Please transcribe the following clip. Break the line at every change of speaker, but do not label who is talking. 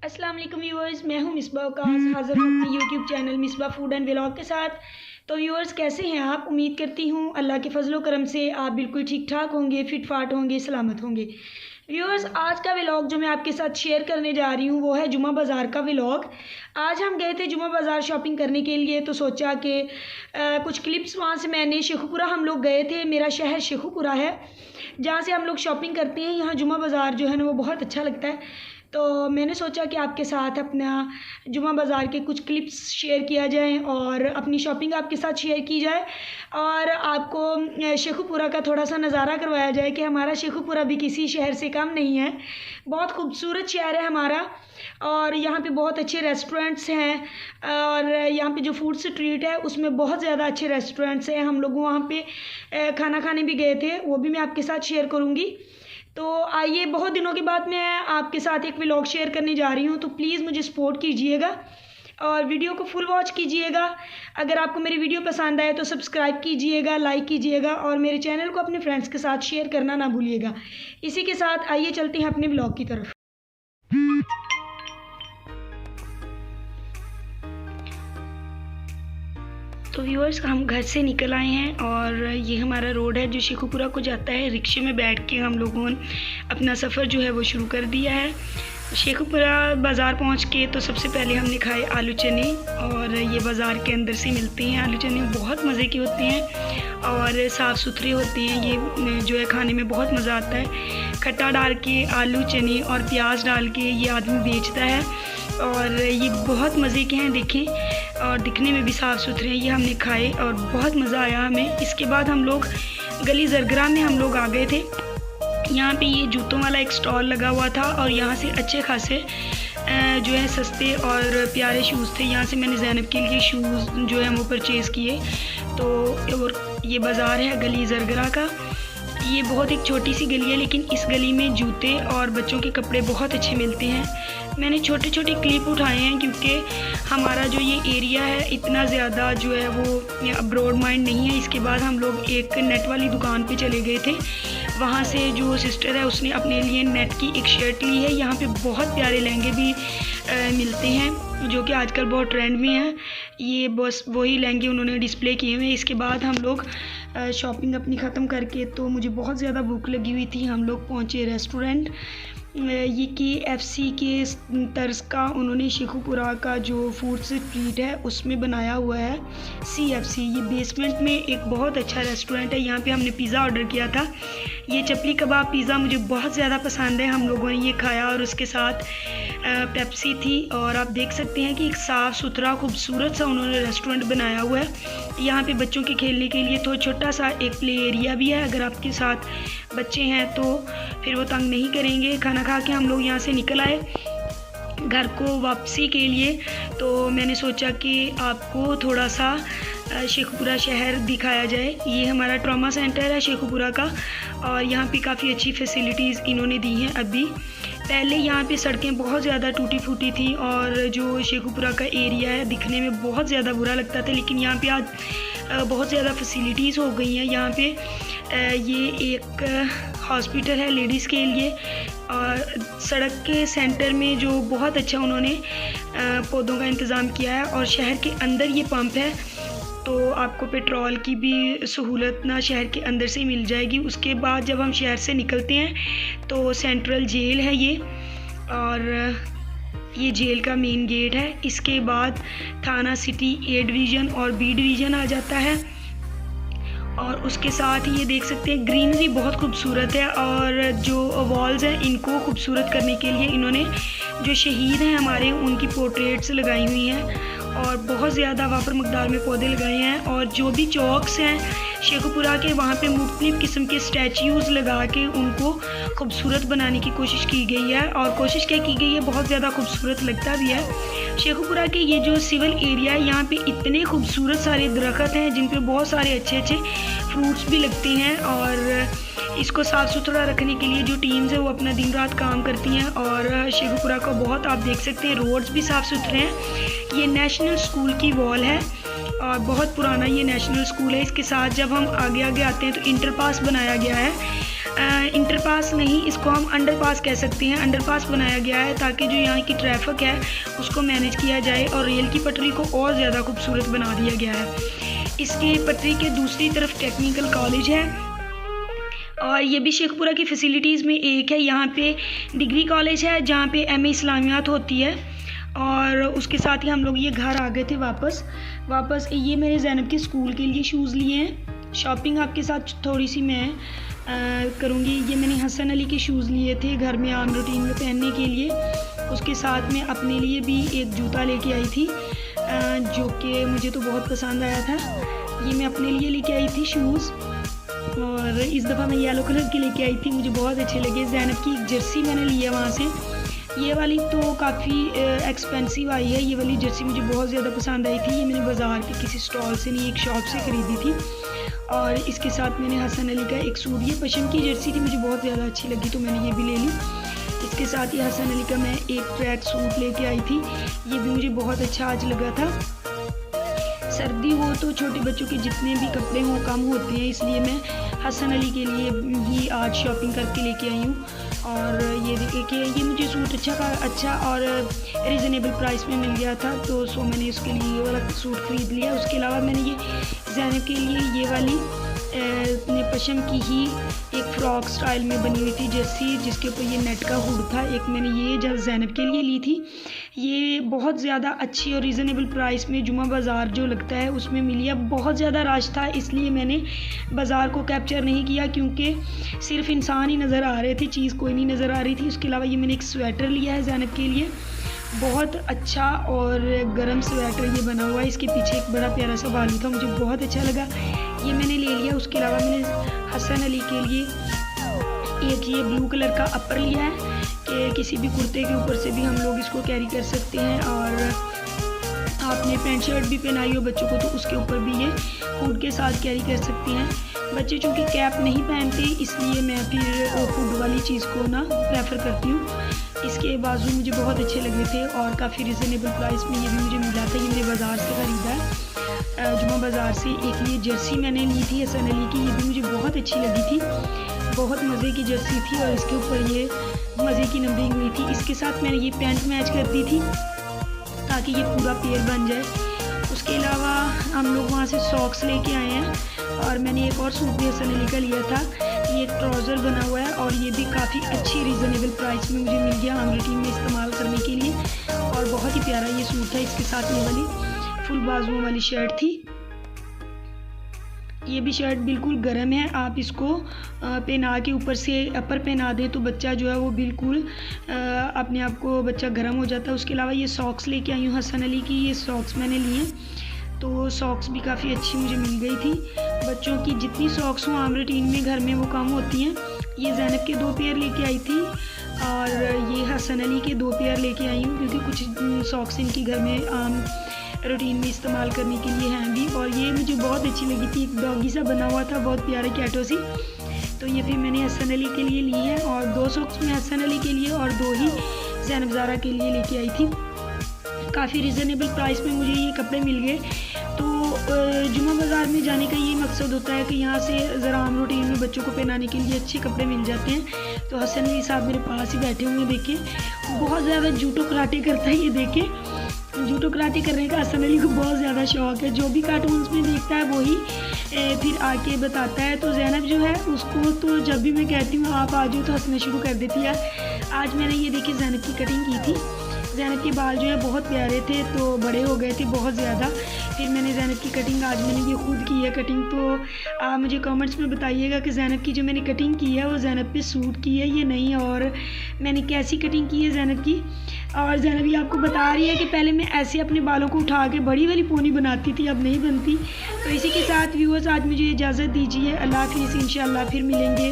अस्सलाम वालेकुम व्यूअर्स, मैं हूं मिसबा वकास, हाज़िर हूं अपने YouTube channel Misbah food and vlog के साथ। तो व्यूअर्स, कैसे हैं आप? उम्मीद करती हूं अल्लाह के फजलो करम से आप बिल्कुल ठीक ठाक होंगे, फिट फाट होंगे, सलामत होंगे। व्यूअर्स, आज का व्लॉग जो मैं आपके साथ शेयर करने जा रही हूं वो है जुमा बाज़ार का व्लॉग। आज हम गए थे जुमा बाज़ार शॉपिंग करने के लिए, तो सोचा कि कुछ क्लिप्स वहाँ से मैंने शेखुपुरा हम लोग गए थे, मेरा शहर शेखुपुरा है जहाँ से हम लोग शॉपिंग करते हैं। यहाँ जुमा बाज़ार जो है ना वो बहुत अच्छा लगता है, तो मैंने सोचा कि आपके साथ अपना जुमा बाज़ार के कुछ क्लिप्स शेयर किया जाए और अपनी शॉपिंग आपके साथ शेयर की जाए और आपको शेखुपुरा का थोड़ा सा नज़ारा करवाया जाए कि हमारा शेखुपुरा भी किसी शहर से कम नहीं है। बहुत खूबसूरत शहर है हमारा और यहाँ पे बहुत अच्छे रेस्टोरेंट्स हैं और यहाँ पे जो फूड स्ट्रीट है उसमें बहुत ज़्यादा अच्छे रेस्टोरेंट्स हैं। हम लोग वहाँ पे खाना खाने भी गए थे, वो भी मैं आपके साथ शेयर करूँगी। तो आइए, बहुत दिनों के बाद मैं आपके साथ एक व्लॉग शेयर करने जा रही हूँ, तो प्लीज़ मुझे सपोर्ट कीजिएगा और वीडियो को फुल वॉच कीजिएगा। अगर आपको मेरी वीडियो पसंद आए तो सब्सक्राइब कीजिएगा, लाइक कीजिएगा और मेरे चैनल को अपने फ्रेंड्स के साथ शेयर करना ना भूलिएगा। इसी के साथ आइए चलते हैं अपने व्लॉग की तरफ। तो व्यूअर्स, हम घर से निकल आए हैं और ये हमारा रोड है जो शेखुपुरा को जाता है। रिक्शे में बैठ के हम लोगों ने अपना सफ़र जो है वो शुरू कर दिया है। शेखुपुरा बाज़ार पहुंच के तो सबसे पहले हमने खाए आलू चने और ये बाज़ार के अंदर से मिलते हैं। आलू चने बहुत मज़े के होते हैं और साफ़ सुथरे होते हैं। ये जो है खाने में बहुत मज़ा आता है। खट्टा डाल के आलू चने और प्याज डाल के ये आदमी बेचता है और ये बहुत मज़े के हैं, देखें, और दिखने में भी साफ़ सुथरे हैं। ये हमने खाए और बहुत मज़ा आया हमें। इसके बाद हम लोग गली जरगरा में हम लोग आ गए थे। यहाँ पे ये जूतों वाला एक स्टॉल लगा हुआ था और यहाँ से अच्छे खासे जो है सस्ते और प्यारे शूज़ थे। यहाँ से मैंने ज़ैनब के लिए शूज़ जो है वो परचेज़ किए। तो और ये बाज़ार है गली जरगरा का। ये बहुत एक छोटी सी गली है, लेकिन इस गली में जूते और बच्चों के कपड़े बहुत अच्छे मिलते हैं। मैंने छोटे छोटे क्लिप उठाए हैं क्योंकि हमारा जो ये एरिया है इतना ज़्यादा जो है वो ब्रॉड माइंड नहीं है। इसके बाद हम लोग एक नेट वाली दुकान पे चले गए थे। वहाँ से जो सिस्टर है उसने अपने लिए नेट की एक शर्ट ली है। यहाँ पे बहुत प्यारे लहंगे भी मिलते हैं जो कि आजकल बहुत ट्रेंड में है। ये बस वही लहंगे उन्होंने डिस्प्ले किए हुए हैं। इसके बाद हम लोग शॉपिंग अपनी ख़त्म करके, तो मुझे बहुत ज़्यादा भूख लगी हुई थी, हम लोग पहुँचे रेस्टोरेंट। ये KFC के तर्ज का उन्होंने शेखुपुरा का जो फूड स्ट्रीट है उसमें बनाया हुआ है CFC। ये बेसमेंट में एक बहुत अच्छा रेस्टोरेंट है। यहाँ पे हमने पिज़्ज़ा ऑर्डर किया था। ये चपली कबाब पिज़्ज़ा मुझे बहुत ज़्यादा पसंद है। हम लोगों ने ये खाया और उसके साथ पेप्सी थी। और आप देख सकते हैं कि एक साफ़ सुथरा खूबसूरत सा उन्होंने रेस्टोरेंट बनाया हुआ है। यहाँ पे बच्चों के खेलने के लिए तो छोटा सा एक प्ले एरिया भी है। अगर आपके साथ बच्चे हैं तो फिर वो तंग नहीं करेंगे। खाना खा के हम लोग यहाँ से निकल आए घर को वापसी के लिए। तो मैंने सोचा कि आपको थोड़ा सा शेखुपुरा शहर दिखाया जाए। ये हमारा ट्रॉमा सेंटर है शेखुपुरा का और यहाँ पे काफ़ी अच्छी फैसिलिटीज़ इन्होंने दी हैं। अभी पहले यहाँ पे सड़कें बहुत ज़्यादा टूटी फूटी थी और जो शेखुपुरा का एरिया है दिखने में बहुत ज़्यादा बुरा लगता था, लेकिन यहाँ पे आज बहुत ज़्यादा फैसिलिटीज़ हो गई हैं। यहाँ पे ये एक हॉस्पिटल है लेडीज़ के लिए और सड़क के सेंटर में जो बहुत अच्छा उन्होंने पौधों का इंतज़ाम किया है और शहर के अंदर ये पंप है, तो आपको पेट्रोल की भी सहूलत ना शहर के अंदर से मिल जाएगी। उसके बाद जब हम शहर से निकलते हैं तो सेंट्रल जेल है ये, और ये जेल का मेन गेट है। इसके बाद थाना सिटी A डिवीज़न और B डिवीज़न आ जाता है और उसके साथ ही ये देख सकते हैं ग्रीनरी बहुत खूबसूरत है। और जो वॉल्स हैं इनको खूबसूरत करने के लिए इन्होंने जो शहीद हैं हमारे उनकी पोर्ट्रेट्स लगाई हुई हैं और बहुत ज़्यादा वापर मकदार में पौधे लगाए हैं। और जो भी चौक्स हैं शेखुपुरा के वहाँ पे मुख्तलिफ़ किस्म के स्टैच्यूज़ लगा के उनको खूबसूरत बनाने की कोशिश की गई है और कोशिश क्या की गई है, बहुत ज़्यादा खूबसूरत लगता भी है। शेखुपुरा के ये जो सिविल एरिया है यहाँ पे इतने खूबसूरत सारे दरख्त हैं जिन पे बहुत सारे अच्छे अच्छे फ्रूट्स भी लगते हैं और इसको साफ़ सुथरा रखने के लिए जो टीम्स है वो अपना दिन रात काम करती हैं। और शेखुपुरा का बहुत आप देख सकते हैं रोड्स भी साफ़ सुथरे हैं। ये नेशनल स्कूल की वॉल है और बहुत पुराना ये नेशनल स्कूल है। इसके साथ जब हम आगे आगे आते हैं तो इंटर पास बनाया गया है इंटर पास नहीं, इसको हम अंडर पास कह सकते हैं। अंडर पास बनाया गया है ताकि जो यहाँ की ट्रैफिक है उसको मैनेज किया जाए और रेल की पटरी को और ज़्यादा खूबसूरत बना दिया गया है। इसके पटरी के दूसरी तरफ टेक्निकल कॉलेज है और ये भी शेखपुरा की फ़ैसिलिटीज़ में एक है। यहाँ पे डिग्री कॉलेज है जहाँ पे एमए इस्लामियात होती है। और उसके साथ ही हम लोग ये घर आ गए थे वापस। ये मेरे ज़ैनब के स्कूल के लिए शूज़ लिए हैं। शॉपिंग आपके साथ थोड़ी सी मैं करूँगी। ये मैंने हसन अली के शूज़ लिए थे घर में आम रूटीन में पहनने के लिए। उसके साथ में अपने लिए भी एक जूता लेके आई थी जो कि मुझे तो बहुत पसंद आया था। ये मैं अपने लिए लेके आई थी शूज़ और इस दफ़ा मैं येलो कलर की लेके आई थी, मुझे बहुत अच्छे लगे। ज़ैनब की एक जर्सी मैंने ली है वहाँ से। ये वाली तो काफ़ी एक्सपेंसिव आई है। ये वाली जर्सी मुझे बहुत ज़्यादा पसंद आई थी। ये मैंने बाज़ार के किसी स्टॉल से नहीं, एक शॉप से ख़रीदी थी। और इसके साथ मैंने हसन अली का एक सूट, ये पशम की जर्सी थी, मुझे बहुत ज़्यादा अच्छी लगी तो मैंने ये भी ले ली। इसके साथ ही हसन अली का मैं एक ट्रैक सूट लेके आई थी, ये भी मुझे बहुत अच्छा आज लगा था। सर्दी हो तो छोटे बच्चों के जितने भी कपड़े हों कम होते हैं, इसलिए मैं हसन अली के लिए ही आज शॉपिंग करके लेके आई हूँ। और ये देखिए ये मुझे सूट अच्छा और रिजनेबल प्राइस में मिल गया था तो मैंने उसके लिए ये वाला सूट ख़रीद लिया। उसके अलावा मैंने ये ज़ैनब के लिए ये वाली पशम की ही एक फ़्रॉक स्टाइल में बनी हुई थी जर्सी जिसके ऊपर ये नेट का हुड था, एक मैंने ये जब ज़ैनब के लिए ली थी। ये बहुत ज़्यादा अच्छी और रिज़नेबल प्राइस में जुमा बाज़ार जो लगता है उसमें मिली है। बहुत ज़्यादा रश था इसलिए मैंने बाज़ार को कैप्चर नहीं किया क्योंकि सिर्फ इंसान ही नज़र आ रहे थे, चीज़ कोई नहीं नज़र आ रही थी। उसके अलावा ये मैंने एक स्वेटर लिया है ज़ैनब के लिए, बहुत अच्छा और गर्म स्वेटर ये बना हुआ है। इसके पीछे एक बड़ा प्यारा सा बालू था, मुझे बहुत अच्छा लगा, ये मैंने ले लिया। उसके अलावा मैंने हसन अली के लिए एक ये ब्लू कलर का अपर लिया है कि किसी भी कुर्ते के ऊपर से भी हम लोग इसको कैरी कर सकते हैं। और आपने पैंट शर्ट भी पहनाई हो बच्चों को तो उसके ऊपर भी ये हुड के साथ कैरी कर सकते हैं। बच्चे चूँकि कैप नहीं पहनते इसलिए मैं फिर हुड वाली चीज़ को ना प्रेफर करती हूँ। इसके बाजू मुझे बहुत अच्छे लगे थे और काफ़ी रिजनेबल प्राइस में ये भी मुझे मिला था। ये मैंने बाज़ार से ख़रीदा है, जुमा बाज़ार से। एक ये जर्सी मैंने ली थी हसन अली की, ये भी मुझे बहुत अच्छी लगी थी, बहुत मज़े की जर्सी थी और इसके ऊपर ये मज़े की नंबरिंग हुई थी। इसके साथ मैंने ये पैंट मैच कर दी थी ताकि ये पूरा पेयर बन जाए। उसके अलावा हम लोग वहाँ से सॉक्स लेके आए हैं और मैंने एक और सूट भी हसन अली का लिया था। ये एक ट्राउज़र बना हुआ है और ये भी काफ़ी अच्छी रीज़नेबल प्राइस में मुझे मिल गया आम रूटीन में इस्तेमाल करने के लिए और बहुत ही प्यारा ये सूट था। इसके साथ ये वाली फुल बाजुओं वाली शर्ट थी, ये भी शर्ट बिल्कुल गर्म है। आप इसको पहना के ऊपर से अपर पहना दें तो बच्चा जो है वो बिल्कुल अपने आप को बच्चा गर्म हो जाता है। उसके अलावा ये सॉक्स लेके आई हूँ हसन अली की, ये सॉक्स मैंने लिए तो सॉक्स भी काफ़ी अच्छी मुझे मिल गई थी। बच्चों की जितनी सॉक्स हों आम रूटीन में घर में वो कम होती हैं। ये ज़ैनब के 2 पेयर लेके आई थी और ये हसन अली के 2 पेयर लेके आई हूँ क्योंकि कुछ सॉक्स इनकी घर में आम रूटीन में इस्तेमाल करने के लिए हैं भी। और ये मुझे बहुत अच्छी लगी थी, एक डॉगी सा बना हुआ था बहुत प्यारे कैटो सी, तो ये फिर मैंने हसन अली के लिए ली है। और 2 सॉक्स मैं हसन अली के लिए और 2 ही ज़ैनब ज़ारा के लिए लेके आई थी। काफ़ी रिजनेबल प्राइस में मुझे ये कपड़े मिल गए। तो जुमा बाज़ार में जाने का ये मकसद होता है कि यहाँ से ज़रा आम रूटीन में बच्चों को पहनाने के लिए अच्छे कपड़े मिल जाते हैं। तो हसन अली साहब मेरे पास ही बैठे हुए देखे, बहुत ज़्यादा जूटो कराटे करता है ये देखे, जूटो कराटे करने का हसन अली को बहुत ज़्यादा शौक़ है। जो भी कार्टून्स में देखता है वही फिर आके बताता है। तो ज़ैनब जो है उसको तो जब भी मैं कहती हूँ आप आ जाओ तो हंसना शुरू कर देती है। आज मैंने ये देखी ज़ैनब की कटिंग की थी, ज़ैनब के बाल जो है बहुत प्यारे थे तो बड़े हो गए थे बहुत ज़्यादा। फिर मैंने ज़ैनब की कटिंग आज मैंने ये खुद की है कटिंग। तो आप मुझे कमेंट्स में बताइएगा कि ज़ैनब की जो मैंने कटिंग की है वो ज़ैनब पे सूट की है या नहीं और मैंने कैसी कटिंग की है ज़ैनब की। और ज़ैनब ये आपको बता रही है कि पहले मैं ऐसे अपने बालों को उठा के बड़ी वाली पोनी बनाती थी, अब नहीं बनती। तो इसी के साथ व्यूअर्स आज मुझे इजाज़त दीजिए, अल्लाह हाफ़िज़, इंशाअल्लाह फिर मिलेंगे।